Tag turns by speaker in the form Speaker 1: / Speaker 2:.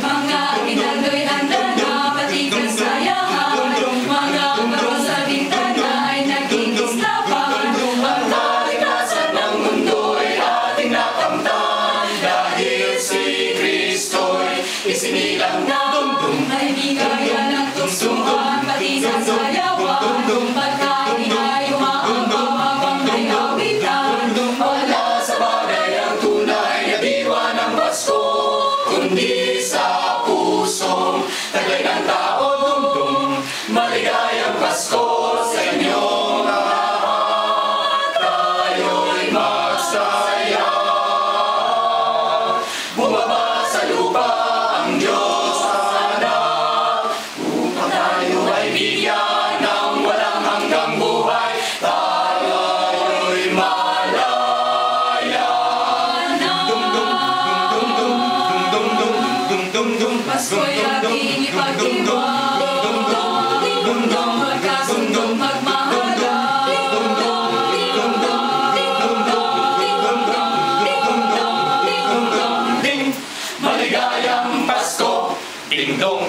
Speaker 1: Mga pinagloy handa na, pati kasayahan. Mga baro sa bintana ay naging islapan. Ang kaligtasan ng mundo'y ating nakamtan. Dahil si Kristo'y isinilang na. Ay bigaya ng tungtungan, pati sa sayawan. Pagkain ay umaambaw habang may awitan. Wala sa bagay ang tunay na diwa ng Pasko, kundi sa pusong taglay ng tao. Maligayang Pasko sa inyong lahat. Tayo'y magsaya. Bumaba sa lupa ang Diyos anak, upang tayo ay bigyan ng walang hanggang buhay. Tayo'y malaya na. Pasko'y ating ipagdiwang. Magkasundong magmahalan. Maligayang Pasko, ding dong.